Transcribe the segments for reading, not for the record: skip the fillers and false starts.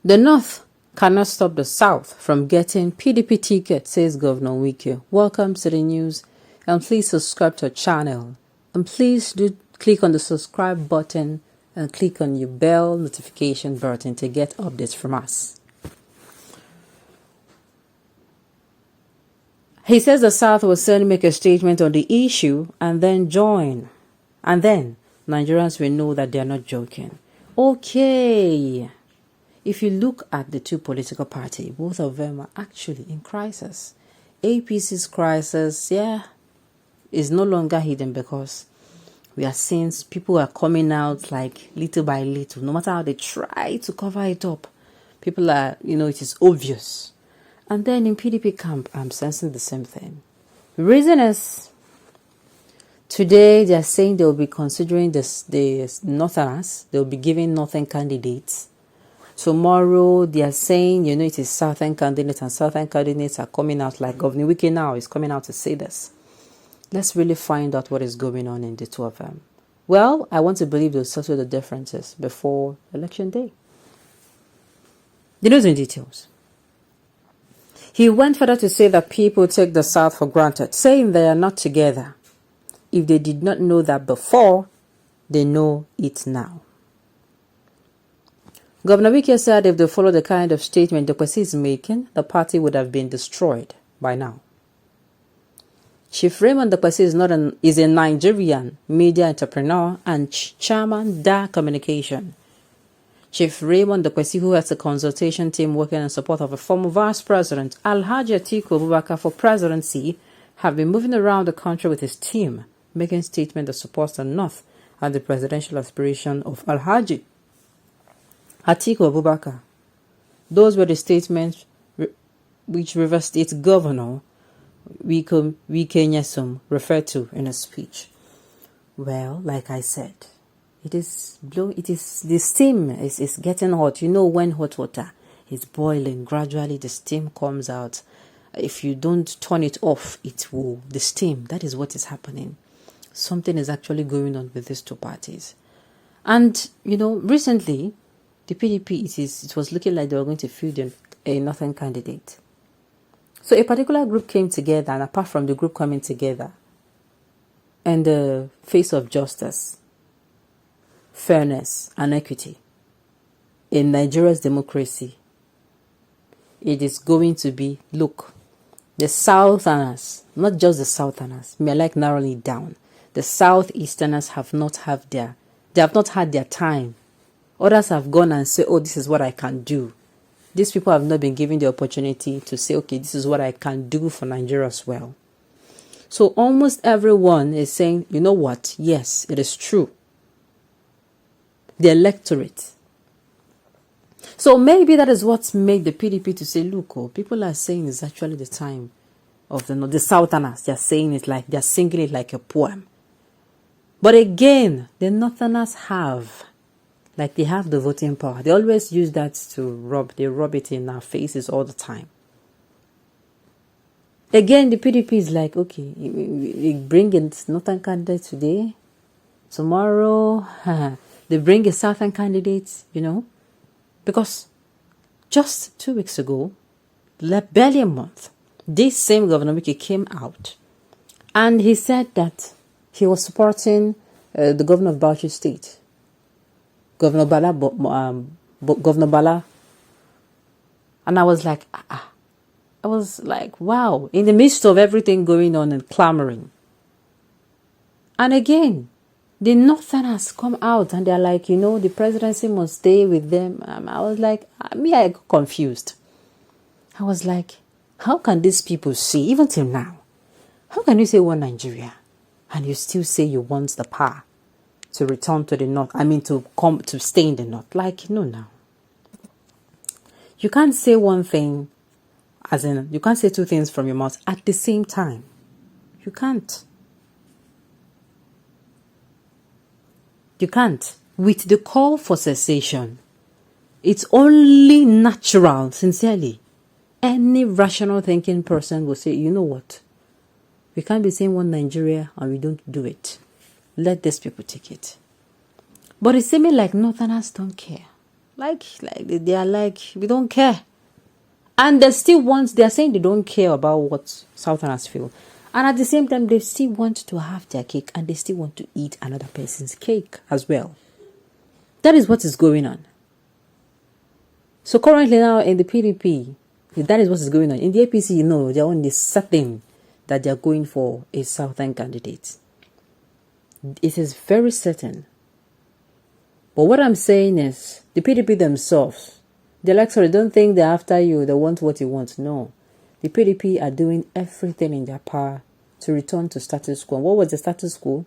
The North cannot stop the South from getting PDP tickets, says Governor Wike. Welcome to the news, and please subscribe to our channel. And please do click on the subscribe button and click on your bell notification button to get updates from us. He says the South will soon make a statement on the issue and then join. And then Nigerians will know that they are not joking. Okay. If you look at the two political parties, both of them are actually in crisis. APC's crisis, is no longer hidden because we are seeing people are coming out like little by little. No matter how they try to cover it up, people are, it is obvious. And then in PDP camp, I'm sensing the same thing. The reason is, today they are saying they will be considering the Northerners. They will be giving Northern candidates. Tomorrow they are saying, it is Southern candidates, and Southern candidates are coming out like Governor Wike now is coming out to say this. Let's really find out what is going on in the two of them. Well, I want to believe they'll settle the differences before election day. The news in details. He went further to say that people take the South for granted, saying they are not together. If they did not know that before, they know it now. Governor Wike said if they follow the kind of statement the Kwesi is making, the party would have been destroyed by now. Chief Raymond Kwesi is a Nigerian media entrepreneur and chairman DA Communication. Chief Raymond Kwesi, who has a consultation team working in support of a former Vice President Alhaji Atiku Abubakar for presidency, have been moving around the country with his team, making statements that support the North and the presidential aspiration of Alhaji Atiku Abubakar. Those were the statements which Rivers State Governor Wike Nyesom referred to in a speech. Well, like I said, the steam is getting hot. When hot water is boiling, gradually the steam comes out. If you don't turn it off, the steam. That is what is happening. Something is actually going on with these two parties. And, recently, the PDP, it was looking like they were going to field a Northern candidate. So a particular group came together, and apart from the group coming together, in the face of justice, fairness, and equity, in Nigeria's democracy, it is going to be, look, the Southerners, not just the Southerners, may I like narrowing it down, the Southeasterners have not had their time. Others have gone and said, this is what I can do. These people have not been given the opportunity to say, okay, this is what I can do for Nigeria as well. So almost everyone is saying, you know what? Yes, it is true. The electorate. So maybe that is what made the PDP to say, look, people are saying it's actually the time of the Southerners. They're saying it like, they're singing it like a poem. But again, the Northerners have the voting power. They always use that to rub it in our faces all the time. Again, the PDP is like, okay, we bring a Northern candidate today, tomorrow, they bring a Southern candidate, because just 2 weeks ago, barely a month, this same Governor Wike came out and he said that he was supporting the governor of Bauchi State, Governor Bala, and I was like, wow, in the midst of everything going on and clamoring. And again, the Northerners come out and they're like, the presidency must stay with them. I was like, I got confused. I was like, how can these people see, even till now, how can you say one Nigeria and you still say you want the power to return to the North? To stay in the North. No, now. You can't say one thing, you can't say two things from your mouth at the same time. You can't. You can't. With the call for cessation, it's only natural, sincerely. Any rational thinking person will say, you know what? We can't be saying one Nigeria and we don't do it. Let these people take it. But it seems like Northerners don't care. Like they are like, we don't care. And they are saying they don't care about what Southerners feel. And at the same time, they still want to have their cake and they still want to eat another person's cake as well. That is what is going on. So currently now in the PDP, that is what is going on. In the APC, they're only certain that they're going for a Southern candidate. It is very certain. But what I'm saying is, the PDP themselves, the electorate don't think they're after you, they want what you want. No. The PDP are doing everything in their power to return to status quo. What was the status quo?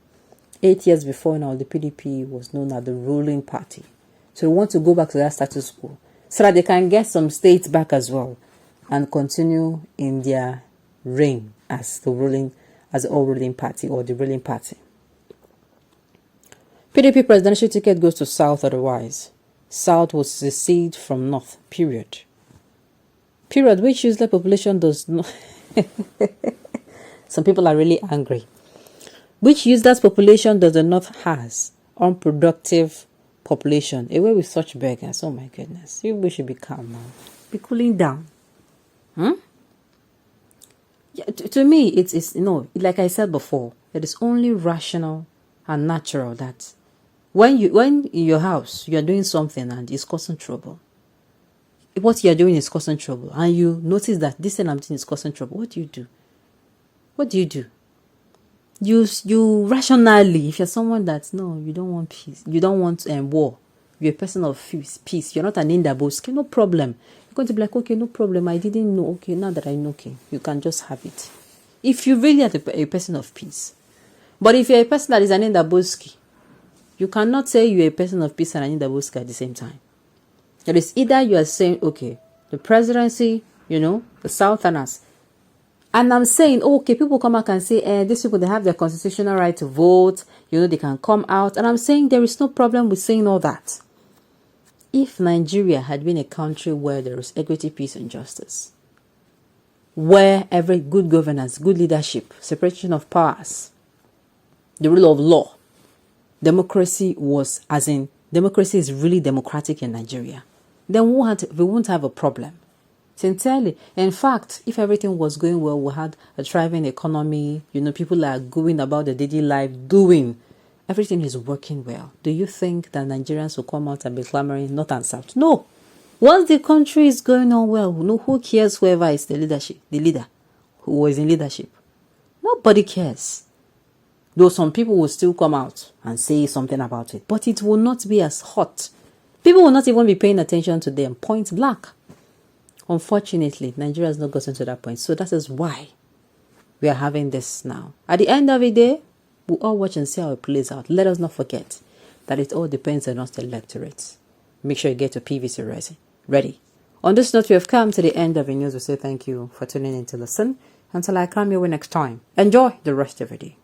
8 years before now, the PDP was known as the ruling party. So they want to go back to that status quo so that they can get some states back as well and continue in their reign as the all-ruling party or the ruling party. PDP presidential ticket goes to South otherwise. South will secede from North, period. Period, which useless population does not... Some people are really angry. Which useless population does the North has? Unproductive population. Away with such beggars. Oh my goodness. We should be calm now. Be cooling down. Yeah, to me, it's like I said before, it is only rational and natural that when in your house you are doing something and it's causing trouble, what you are doing is causing trouble, and you notice that this thing I'm doing is causing trouble, what do you do? What do you do? You rationally, if you're someone that you don't want peace, you don't want war, you're a person of peace, you're not an Indaboski, no problem. You're going to be like, okay, no problem, I didn't know, okay, now that I know, okay, you can just have it. If you really are a person of peace. But if you're a person that is an Indaboski, you cannot say you're a person of peace and an Indaboski at the same time. It is either you are saying, okay, the presidency, the Southerners. And I'm saying, okay, people come out and say, these people, they have their constitutional right to vote. They can come out. And I'm saying there is no problem with saying all that. If Nigeria had been a country where there is equity, peace, and justice, where every good governance, good leadership, separation of powers, the rule of law, democracy is really democratic in Nigeria, then we won't have a problem. Sincerely. In fact, if everything was going well, we had a thriving economy, people are going about the daily life, everything is working well. Do you think that Nigerians will come out and be clamoring north and south? No. Once the country is going on well, who cares whoever is the leader who was in leadership? Nobody cares. Though some people will still come out and say something about it, but it will not be as hot. People will not even be paying attention to them, point blank. Unfortunately, Nigeria has not gotten to that point. So that is why we are having this now. At the end of the day, we'll all watch and see how it plays out. Let us not forget that it all depends on us, the electorate. Make sure you get your PVC ready. On this note, we have come to the end of the news. We say thank you for tuning in to listen. Until I come your way next time, enjoy the rest of your day.